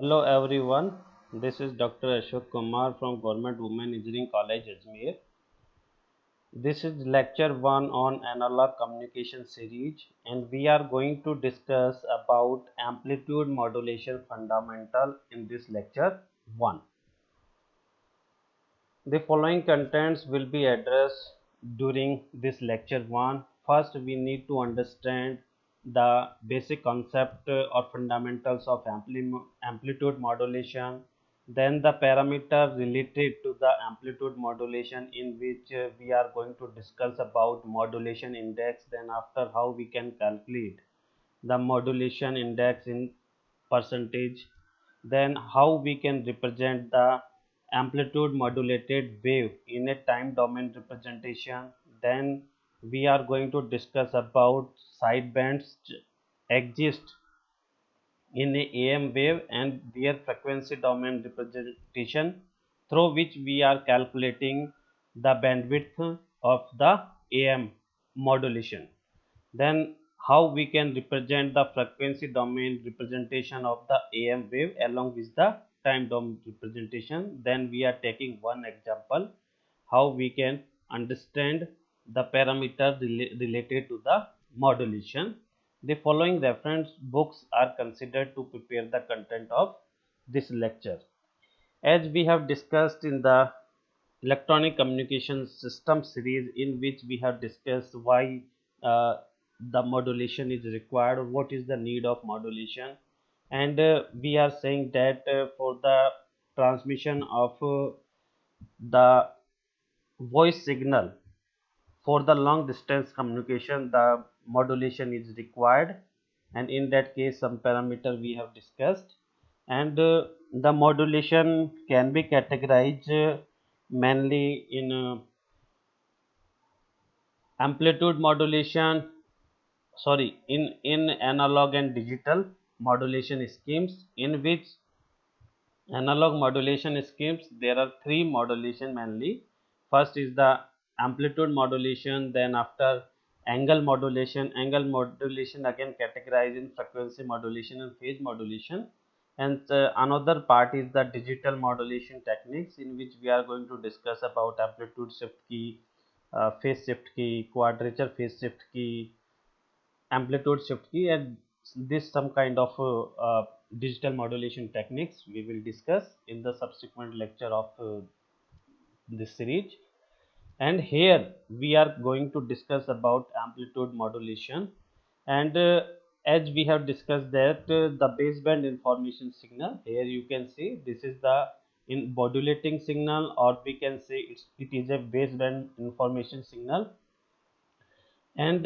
Hello everyone, this is Dr. Ashok Kumar from Government Women Engineering College Ajmer. This is lecture 1 on analog communication series and we are going to discuss about amplitude modulation fundamental in this lecture 1. The following contents will be addressed during this lecture 1. First, we need to understand the basic concept or fundamentals of amplitude modulation. Then the parameter related to the amplitude modulation, in which we are going to discuss about modulation index. Then after, how we can calculate the modulation index in percentage, then how we can represent the amplitude modulated wave in a time domain representation. Then we are going to discuss about sidebands exist in a AM wave and their frequency domain representation, through which we are calculating the bandwidth of the AM modulation. Then how we can represent the frequency domain representation of the AM wave along with the time domain representation. Then we are taking one example how we can understand the parameter related to the modulation. The following reference books are considered to prepare the content of this lecture. As we have discussed in the electronic communication system series, in which we have discussed why the modulation is required, what is the need of modulation, and we are saying that for the transmission of the voice signal for the long distance communication, the modulation is required, and in that case some parameter we have discussed. And the modulation can be categorized mainly in amplitude modulation, sorry, in analog and digital modulation schemes. In which analog modulation schemes, there are three modulation mainly. First is the amplitude modulation, then after angle modulation again categorized in frequency modulation and phase modulation. And another part is the digital modulation techniques, in which we are going to discuss about amplitude shift key, phase shift key, quadrature phase shift key, amplitude shift key, and this some kind of digital modulation techniques we will discuss in the subsequent lecture of this series. And here we are going to discuss about amplitude modulation. And as we have discussed that the baseband information signal, here you can see this is the in modulating signal, or we can say it is a baseband information signal. And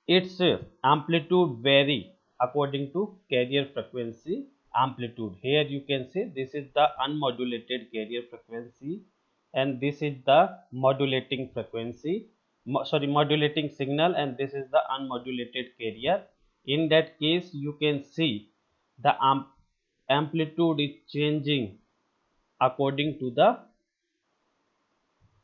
its amplitude vary according to carrier frequency amplitude. Here you can see this is the unmodulated carrier frequency, and this is the modulating frequency, modulating signal, and this is the unmodulated carrier. In that case you can see the amplitude is changing according to the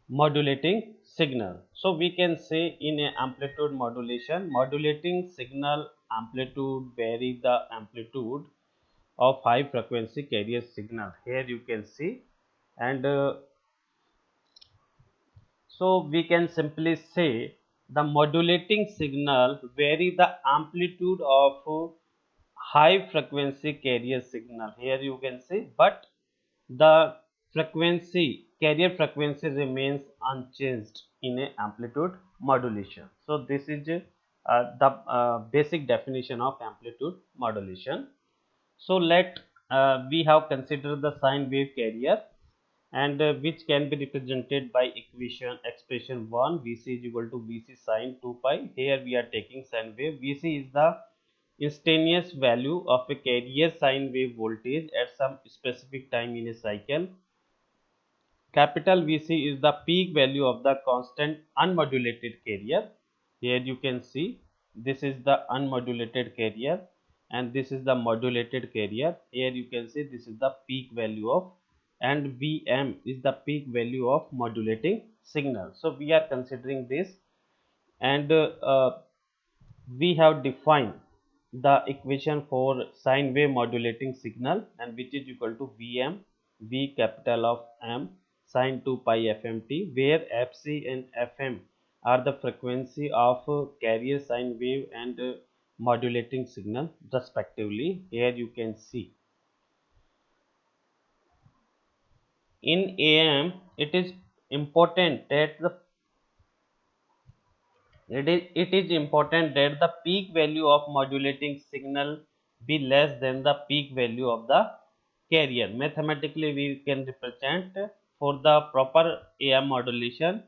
modulating signal. So we can say in a amplitude modulation, modulating signal amplitude vary the amplitude of high frequency carrier signal. Here you can see. And so we can simply say the modulating signal vary the amplitude of high frequency carrier signal. Here you can see, but the frequency carrier frequency remains unchanged in a amplitude modulation. So this is the basic definition of amplitude modulation. So let we have considered the sine wave carrier, and which can be represented by equation expression 1, Vc is equal to Vc sine 2 pi. Here we are taking sine wave. Vc is the instantaneous value of a carrier sine wave voltage at some specific time in a cycle. Capital Vc is the peak value of the constant unmodulated carrier. Here you can see this is the unmodulated carrier and this is the modulated carrier. Here you can see this is the peak value of, and Vm is the peak value of modulating signal. So we are considering this, and we have defined the equation for sine wave modulating signal, and which is equal to Vm, V capital of M sine 2 pi fmt, where Fc and Fm are the frequency of carrier sine wave and modulating signal respectively. Here you can see in AM it is important that it is important that the peak value of modulating signal be less than the peak value of the carrier. Mathematically, we can represent for the proper AM modulation,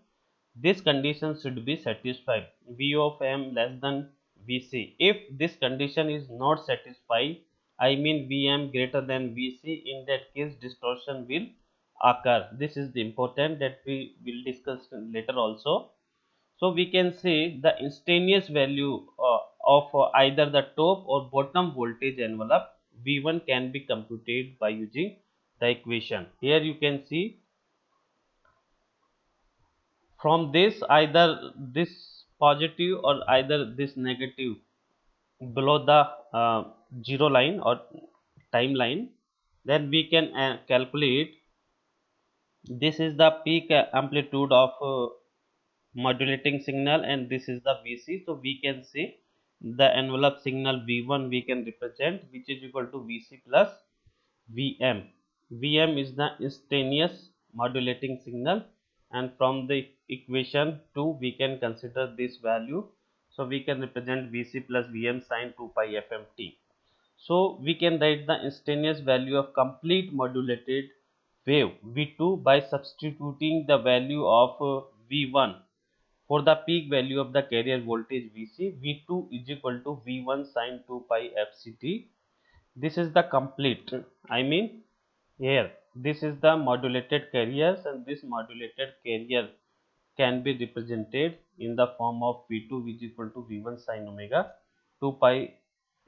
this condition should be satisfied. V of M less than Vc. If this condition is not satisfied, I mean Vm greater than Vc, in that case distortion will occur. This is the important that we will discuss later also. So we can say the instantaneous value of either the top or bottom voltage envelope V1 can be computed by using the equation. Here you can see from this, either this positive or either this negative below the zero line or timeline, then we can calculate this is the peak amplitude of modulating signal, and this is the Vc. So we can say the envelope signal V1 we can represent, which is equal to Vc plus Vm. Vm is the instantaneous modulating signal, and from the equation 2 we can consider this value. So we can represent Vc plus Vm sine 2 pi fmt. So we can write the instantaneous value of complete modulated wave V2 by substituting the value of V1 for the peak value of the carrier voltage Vc. V2 is equal to V1 sine 2 pi fct. This is the complete, I mean here this is the modulated carriers, and this modulated carrier can be represented in the form of V2 which is equal to V1 sin omega 2 pi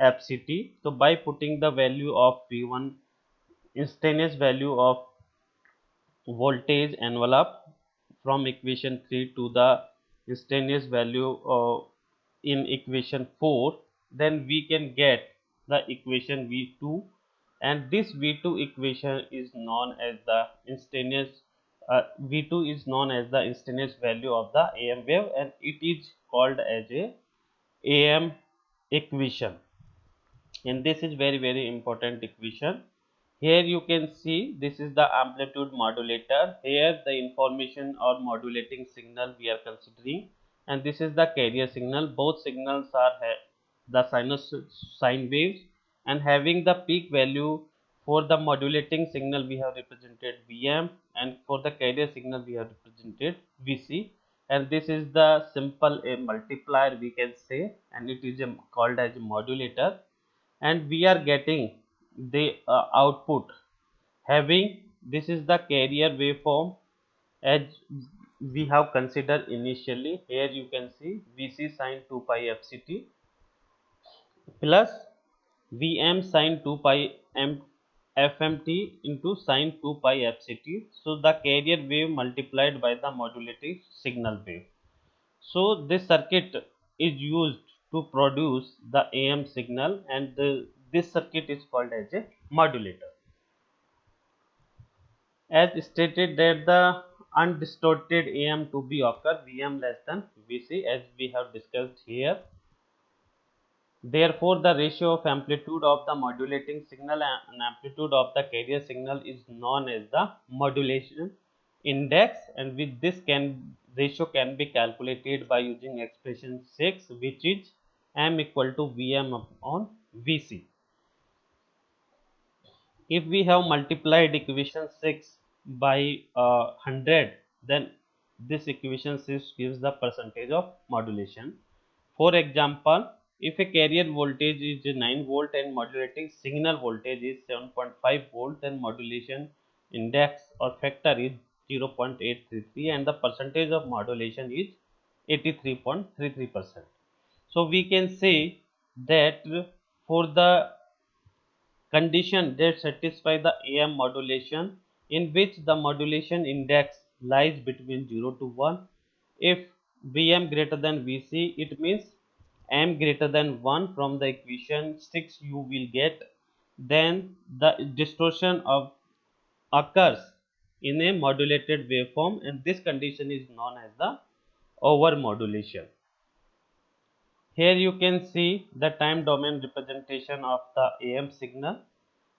fct. So by putting the value of V1, instantaneous value of voltage envelope, from equation 3 to the instantaneous value in equation 4, then we can get the equation V2, and this V2 equation is known as the instantaneous V2 is known as the instantaneous value of the AM wave, and it is called as a AM equation, and this is very important equation. Here you can see this is the amplitude modulator. Here the information or modulating signal we are considering, and this is the carrier signal. Both signals are the sine waves, and having the peak value for the modulating signal we have represented Vm, and for the carrier signal we have represented Vc, and this is the simple a multiplier we can say, and it is called as a modulator, and we are getting the output having this is the carrier waveform as we have considered initially. Here you can see Vc sin 2 pi fct plus Vm sin 2 pi m fmt into sin 2 pi fct. So the carrier wave multiplied by the modulating signal wave. So this circuit is used to produce the AM signal, and this circuit is called as a modulator. As stated that the undistorted AM to be occur Vm less than Vc, as we have discussed here. Therefore, the ratio of amplitude of the modulating signal and amplitude of the carrier signal is known as the modulation index, and with this ratio can be calculated by using expression 6, which is M equal to Vm upon Vc. If we have multiplied equation 6 by 100, then this equation 6 gives the percentage of modulation. For example, if a carrier voltage is 9 volt and modulating signal voltage is 7.5 volt, then modulation index or factor is 0.833, and the percentage of modulation is 83.33%. So we can say that for the condition that satisfy the AM modulation, in which the modulation index lies between 0 to 1, if Vm greater than Vc, it means m greater than 1 from the equation 6 you will get, then the distortion of occurs in a modulated waveform, and this condition is known as the overmodulation. Here you can see the time domain representation of the AM signal,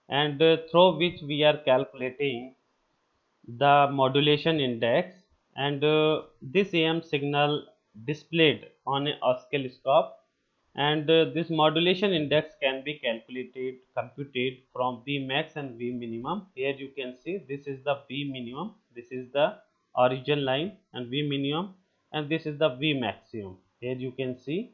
and through which we are calculating the modulation index, and this AM signal displayed on a oscilloscope, and this modulation index can be computed from V max and V minimum. Here you can see this is the V minimum, this is the origin line, and V minimum, and this is the V maximum. Here you can see,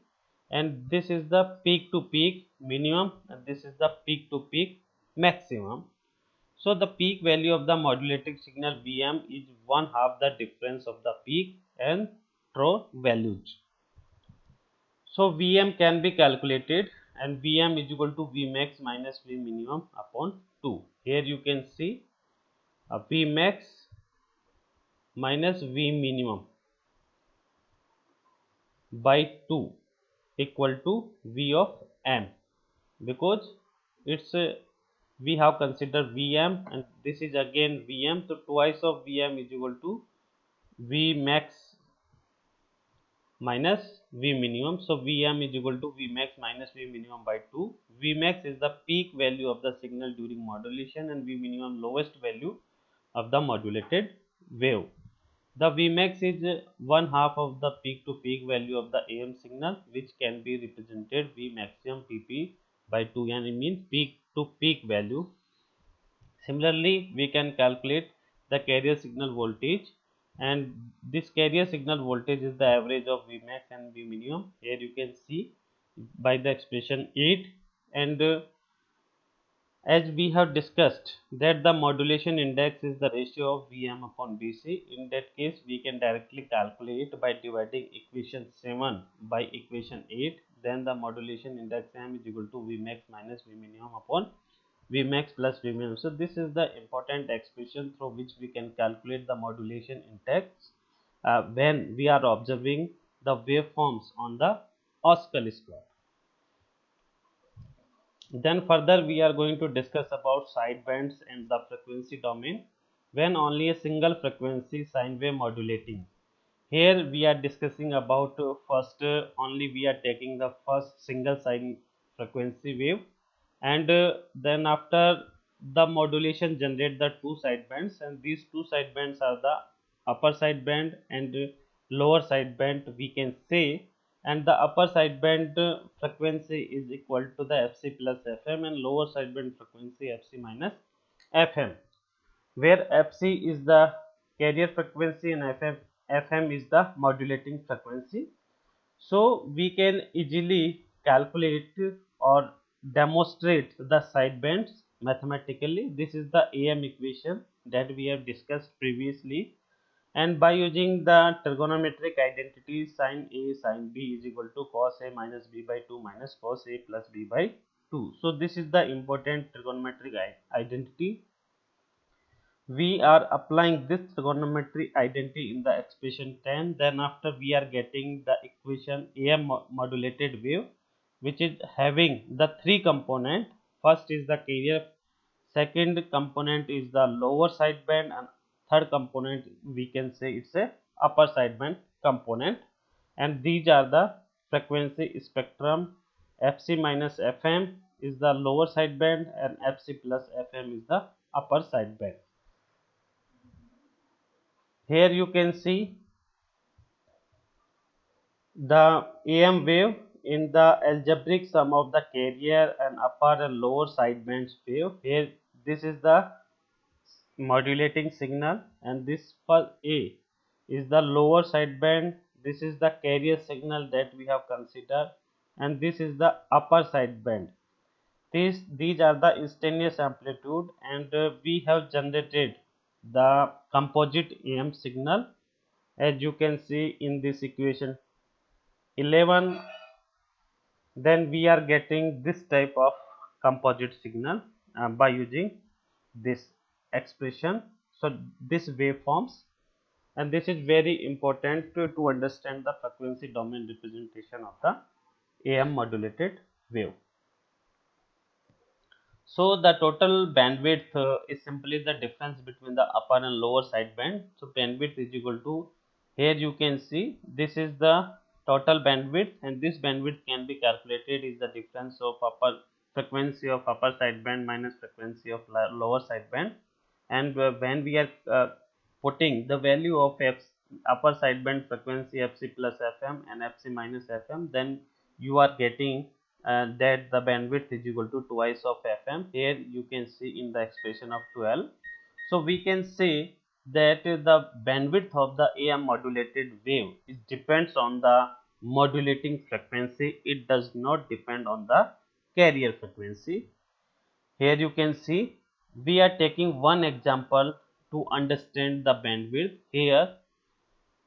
and this is the peak to peak minimum, and this is the peak to peak maximum. So the peak value of the modulated signal Vm is one half the difference of the peak and trough values. So Vm can be calculated, and Vm is equal to Vmax minus V minimum upon 2. Here you can see a Vmax minus V minimum by 2 equal to V of m, because it's we have considered Vm, and this is again Vm, so twice of Vm is equal to V max minus V minimum. So Vm is equal to V max minus V minimum by 2. V max is the peak value of the signal during modulation, and V minimum lowest value of the modulated wave. The V max is one half of the peak to peak value of the AM signal, which can be represented V maximum PP by 2, and it means peak to peak value. Similarly, we can calculate the carrier signal voltage, and this carrier signal voltage is the average of Vmax and V minimum. Here you can see by the expression 8, and as we have discussed that the modulation index is the ratio of Vm upon Vc. In that case, we can directly calculate by dividing equation 7 by equation 8. Then the modulation index M is equal to Vmax minus V minimum upon Vmax plus V minimum. So this is the important expression through which we can calculate the modulation index when we are observing the waveforms on the oscilloscope. Then further we are going to discuss about sidebands and the frequency domain when only a single frequency sine wave modulating. Here we are discussing about first only we are taking the first single sine frequency wave, and then after the modulation generate the two sidebands, and these two sidebands are the upper sideband and lower sideband we can say, and the upper sideband frequency is equal to the Fc plus Fm, and lower sideband frequency Fc minus Fm, where Fc is the carrier frequency and Fm is the modulating frequency. So we can easily calculate or demonstrate the sidebands mathematically. This is the AM equation that we have discussed previously, and by using the trigonometric identity sin A sin B is equal to cos A minus B by 2 minus cos A plus B by 2. So this is the important trigonometric identity. We are applying this trigonometry identity in the expression 10. Then after we are getting the equation AM modulated wave, which is having the three component. First is the carrier, second component is the lower sideband, and third component we can say it's a upper sideband component, and these are the frequency spectrum. Fc minus Fm is the lower sideband, and Fc plus Fm is the upper sideband. Here you can see the AM wave in the algebraic sum of the carrier and upper and lower sidebands wave. Here this is the modulating signal, and this for A is the lower sideband. This is the carrier signal that we have considered, and this is the upper sideband. These are the instantaneous amplitude, and we have generated the composite AM signal, as you can see in this equation 11. Then we are getting this type of composite signal by using this expression. So this waveforms, and this is very important to understand the frequency domain representation of the AM modulated wave. So the total bandwidth is simply the difference between the upper and lower sideband. So bandwidth is equal to, here you can see this is the total bandwidth, and this bandwidth can be calculated is the difference of upper frequency of upper sideband minus frequency of lower sideband. And when we are putting the value of upper sideband frequency Fc plus Fm and Fc minus Fm, then you are getting that the bandwidth is equal to twice of Fm. Here you can see in the expression of 12. So we can say that the bandwidth of the AM modulated wave is depends on the modulating frequency. It does not depend on the carrier frequency. Here you can see we are taking one example to understand the bandwidth. Here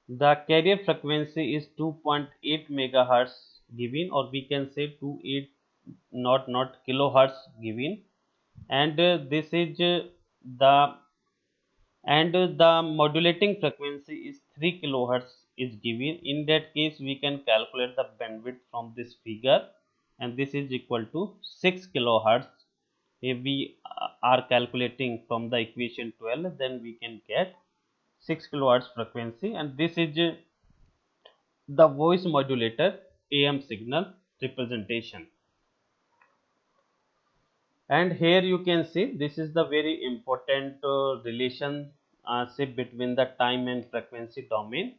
the carrier frequency is 2.8 megahertz given, or we can say 28 not kilohertz given, and this is the the modulating frequency is 3 kilohertz is given. In that case we can calculate the bandwidth from this figure, and this is equal to 6 kilohertz. If we are calculating from the equation 12, then we can get 6 kilohertz frequency, and this is the voice modulator AM signal representation. And here you can see this is the very important relationship between the time and frequency domain.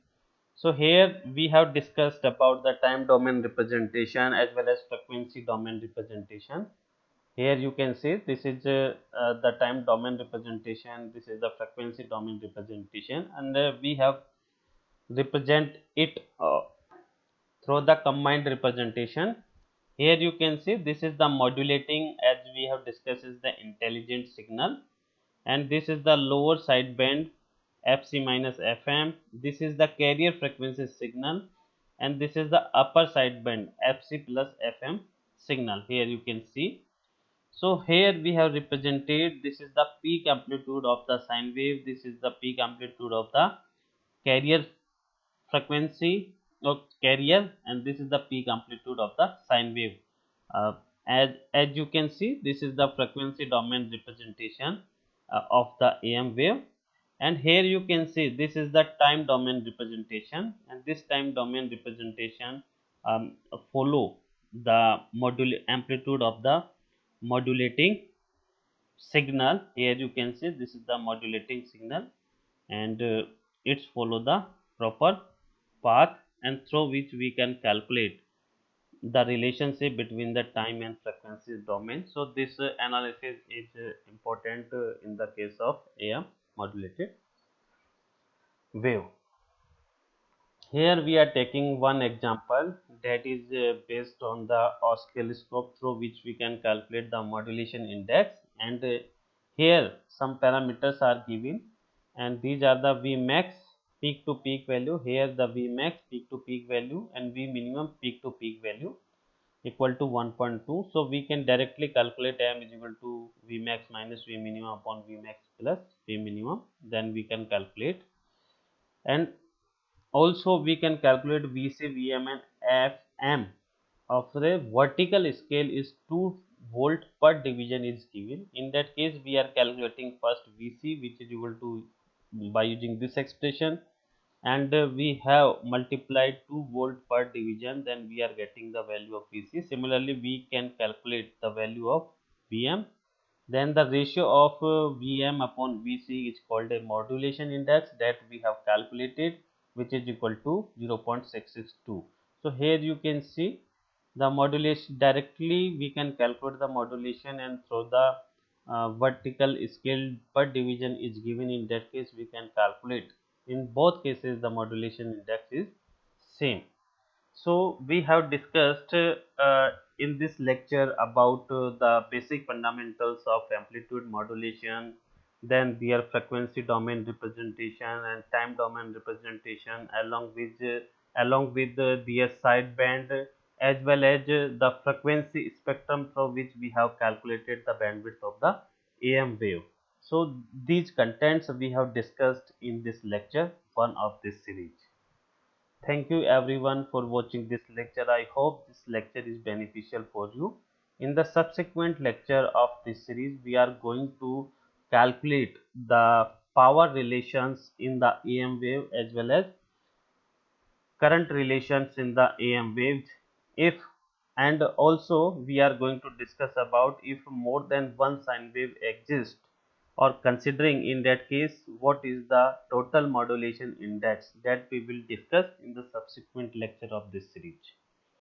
So here we have discussed about the time domain representation as well as frequency domain representation. Here you can see this is the time domain representation, this is the frequency domain representation, and we have represent it through the combined representation. Here you can see this is the modulating, as we have discussed, is the intelligent signal, and this is the lower sideband Fc minus Fm. This is the carrier frequency signal, and this is the upper sideband Fc plus Fm signal. Here you can see. So here we have represented this is the peak amplitude of the sine wave, this is the peak amplitude of the carrier frequency of carrier, and this is the peak amplitude of the sine wave. uh, as you can see this is the frequency domain representation of the AM wave, and here you can see this is the time domain representation, and this time domain representation follow the amplitude of the modulating signal. Here you can see this is the modulating signal, and it's follow the proper path, and through which we can calculate the relationship between the time and frequency domain. So this analysis is important in the case of AM modulated wave. Here we are taking one example that is based on the oscilloscope, through which we can calculate the modulation index, and here some parameters are given, and these are the Vmax peak to peak value. Here the Vmax peak to peak value and V minimum peak to peak value equal to 1.2. So we can directly calculate M is equal to Vmax minus V minimum upon Vmax plus V minimum. Then we can calculate, and also we can calculate Vc, Vm and Fm of the vertical scale is 2 volt per division is given. In that case we are calculating first Vc, which is equal to by using this expression, and we have multiplied 2 volt per division, then we are getting the value of Vc. Similarly we can calculate the value of Vm, then the ratio of Vm upon Vc is called a modulation index that we have calculated, which is equal to 0.662. So here you can see the modulation, directly we can calculate the modulation, and through the vertical scale per division is given. In that case we can calculate, in both cases the modulation index is same. So we have discussed in this lecture about the basic fundamentals of amplitude modulation, then their frequency domain representation and time domain representation, along with their sideband, as well as the frequency spectrum through which we have calculated the bandwidth of the AM wave. So these contents we have discussed in this lecture 1 of this series. Thank you everyone for watching this lecture. I hope this lecture is beneficial for you. In the subsequent lecture of this series, we are going to calculate the power relations in the AM wave as well as current relations in the AM waves. If and also we are going to discuss about if more than one sine wave exists, or considering in that case what is the total modulation index, that we will discuss in the subsequent lecture of this series.